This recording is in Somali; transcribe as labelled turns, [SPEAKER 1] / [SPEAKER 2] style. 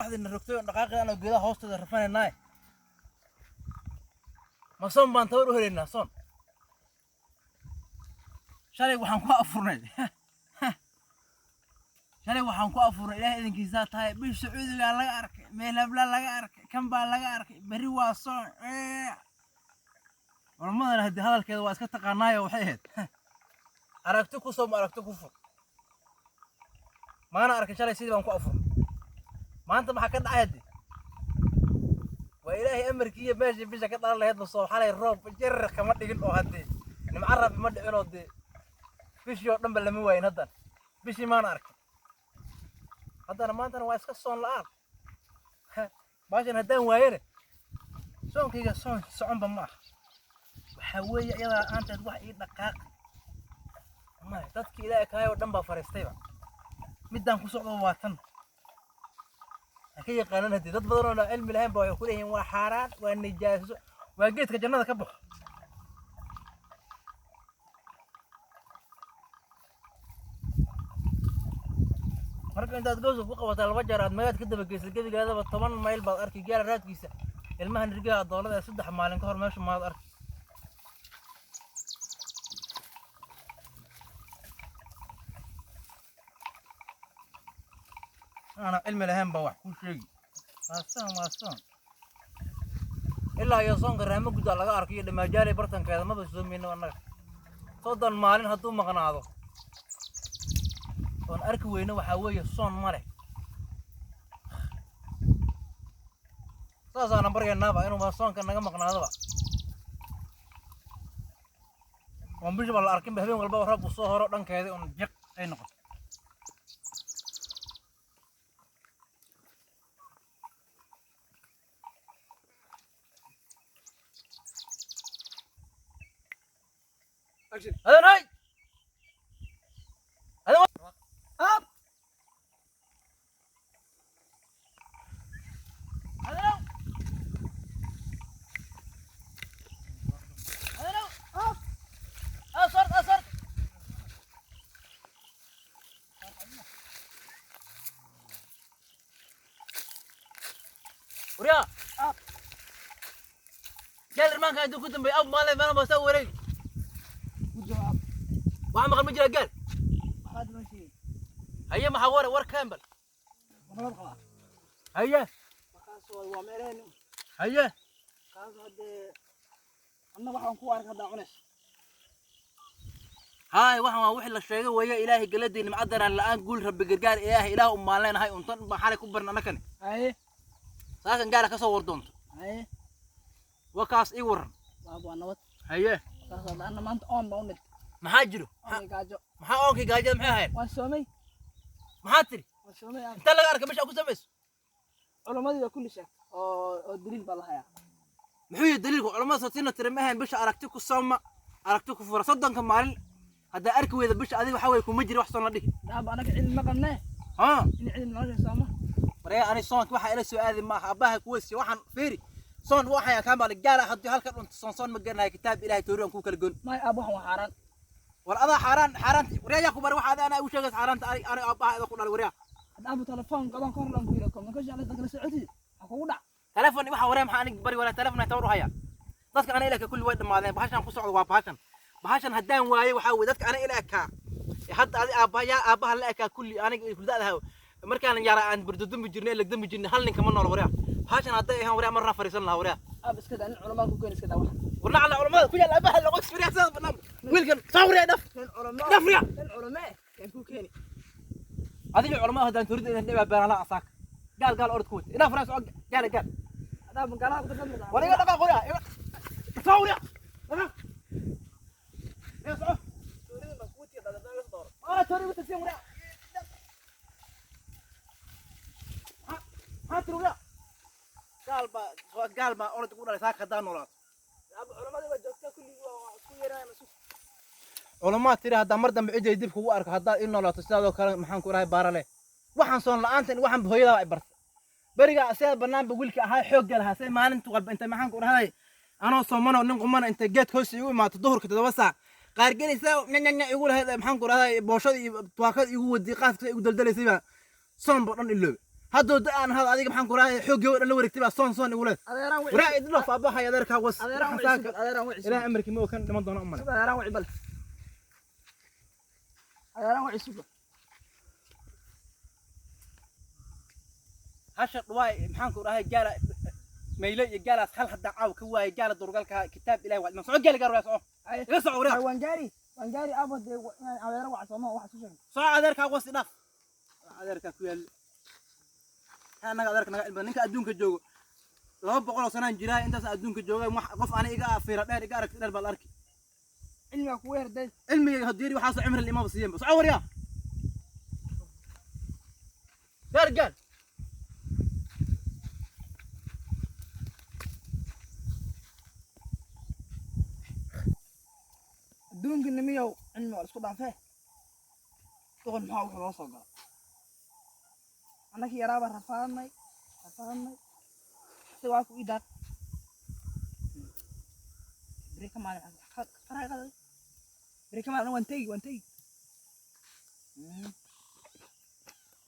[SPEAKER 1] واحد إن الركتين دقائق أنا وجيدا هوست الرفان الناي ما صون بانتورو هلنا صون شالي وحن كوا أفرني شالي وحن كوا أفرني إله إذا كيسات هاي بالسعودية لا أرك ميلا بلا لا أرك كم بلا لا أرك بريوا صون والله أنا هدي هذا الكذا واسكت قناية وحيد أركتكوا صوم أركتكوا فر ما أنا أرك شالي سيدي بانكوا أفر ما أنت ما حكيت عادي وإلهي أمريكية ماشي بيش كده الله يهدنا الصوم حالي الروب جرخ كمان يقول له هدي إن معرف مد عنو دي بيش يوم بلا موين هذا بيش ما نعرف هذا أنا ما أنت أنا واسك الصون الآن باش هدان وينه صون كيجا صون بماح وحوي يلا أنت تروح إيد دقائق ما تذكي إلهك هاي ودم بفرستيبا مدام كسوق واتن أكيد قانون هدي تدبرون علم الهم بيقولين وحارات والنجاس وجيت كجنة كبخ مركب أنت تجوز فوق وتلوجر عند ما كده بجيس الجدي هذا بالطبان ما يلبى أركي جال رات كيسة المهن رجع الدولار يسد حمالين كهر ماشي مع الأرك أنا علم الهم بوح كل شيء ما إلا يصون كرهمك جدا لقى أركي لما جاري برتن كذا ما بسوم منه أنا صدق مالين هتوم مقنعه وأن أركي وينه وحوي يصون ماله صار أنا بري النابع إنه ما صون كان نجم مقنعه بقى وان بيجي بالله أركي بهبين قلبه ورب وصهره دان كذا ونجق أي نقطة هذا ناي هذا أب هذا أب أصرت وريا أب قال الرمان كان يدو كتب بأب مالي ما أنا بسوي لي وعم قال مجرى قال
[SPEAKER 2] هذا ماشي
[SPEAKER 1] هيا ما حوار ور كامبل
[SPEAKER 2] ما بقى
[SPEAKER 1] هيا
[SPEAKER 2] كاس وامرين
[SPEAKER 1] هيا
[SPEAKER 2] كاس هذا أنا waxaan ku arkaa daacunays
[SPEAKER 1] هاي وحنا la sheegay weeyo ilaahay galadeen macadana la'aan guul rabbi gargaar ilaahay ilaah u maaleenahay untan ba xalay ku barna anakan
[SPEAKER 2] haye
[SPEAKER 1] saakan gaala ka soo wardoonto
[SPEAKER 2] haye
[SPEAKER 1] wakaas ii waran
[SPEAKER 2] waa nabad
[SPEAKER 1] haye
[SPEAKER 2] kaas ana maanta on baa u nid
[SPEAKER 1] maxaa jiro
[SPEAKER 2] gaajo
[SPEAKER 1] maxaa oonkii gaajada maxay ahayd
[SPEAKER 2] waa soomay
[SPEAKER 1] maxaa tiri
[SPEAKER 2] waa soomay
[SPEAKER 1] inta laga arka meesha ku samayso
[SPEAKER 2] culamadii waa kulli sheeg oo daliil baa la hayaa
[SPEAKER 1] muxuu yahay daliilku culimada sootina tiri ma ahayn bisha aragti ku sooma aragti ku fura soddonka maalin hadda arki weyda bisha adiga waxa way kuma jiri wax soo la dhihi
[SPEAKER 2] daaba anaga cilmi qabnaa
[SPEAKER 1] ha
[SPEAKER 2] in cilmi nolosha sooma
[SPEAKER 1] waree ani soonka waxa ila soo aadi maaha abaha kuwasi waxaan fiiri soon waxaan ka maal gaala hadii halka dhunta soon ma garanayo kitaab ilaahay tooriyan ku kala goon
[SPEAKER 2] may abu waxaan xaraan
[SPEAKER 1] war adaa xaraan waree ku bar waxa ana u sheegay xaraanta ani abaha ida ku dhal waree
[SPEAKER 2] abu telefoon qaban kor lan ku yiro kuma ka jecel dadka socodii kugu dhac
[SPEAKER 1] telefoon waxa waree maxaa ani bari wala telefoon ay tawru haya dadka ana ilaahay kulli way dhamaadeen bahashan ku socdo waa bahashan haddaan waayo waxa weey dadka ana ilaahay hadda adi abaha la eka kulli aniga kuldaadaha markaan yara aan burdudum jirnay lagdam jirnay hal nin kama nool waree bahashan hadday ahaan waree marna fariisan laha waree
[SPEAKER 2] ab iska daan culimada ku keen iska daa wax
[SPEAKER 1] warna ala culimada ku yaal abaha lagu isfiriya saad banam wiilkan sawriya daf dafriya
[SPEAKER 2] culimada kan ku keeni
[SPEAKER 1] adiga culimada haddaan turida inay dhibaa beerala asaak gaal orod ku ina faraas oo gaal
[SPEAKER 2] adaa magaalada ku dadmada
[SPEAKER 1] wariga dhaqa qoraa sawriya يا صاحبي تريد مسكوت يا دلدل يصدر تريد تسيم ولا ها تروح قال ما أريد تقول على ساك هذا نورات
[SPEAKER 2] علماء وجدتك كل يراي مسوس
[SPEAKER 1] علماء ترى هذا مرة بعيد يديك هو أرك هذا إنه لا تستاذ كلام محن كوراي بارله وحن صون لأنت وحن بهيدا عبرت برجع أسير برنامج بقولك هاي حق لها سي ما أنت قلب أنت محن كوراي أنا صومنا ونقوم أنت جت هوس يقول ما تظهر كده وسع قارجين يساو نيا يقول هذا محن كوراي بوشة توكل يقول دقات يقول دلدل يسيبها صون برن اللو هادو دان هذا أديك محن كوراه حوق يو اللي وريك تبع صون يقولك
[SPEAKER 2] adeeraan wici
[SPEAKER 1] ورا إدلو فأبوها يا ذرك هوس
[SPEAKER 2] adeeraan wici bal adeeraan wici
[SPEAKER 1] إلى أمريكا مو كان لما ضنا أمنا
[SPEAKER 2] adeeraan wici bal adeeraan wici bal
[SPEAKER 1] هاشر واي محن كوراه جال ميلي جال خل حد عاو كواي جال درجال كتاب إلهي واحد مسعود جال قالوا يا صاح لا صاح ورا
[SPEAKER 2] waan gaari abad adeeraan waxa soo ma waxa soo sheegay
[SPEAKER 1] صاح ذرك هوس إداف ذرك كويل أنا ذرك نقل نك أدونك جوجو لو بقول سنة جراي أنت أدونك جوجو قف أنا إيجا في ربنا إيجا رك درب الأركي
[SPEAKER 2] cilmiga ku weerday
[SPEAKER 1] علمي هديري وحاصل عمر الإمام السيم بس عور يا رجال
[SPEAKER 2] adduunka nimiyow cilmi waa isku dhaafee doqon maxaa wuxuu noo soo gala annakii yaraaba rafaadnay si waa ku idaar beri ka maalin faraaqaday beri ka maalin waan tegi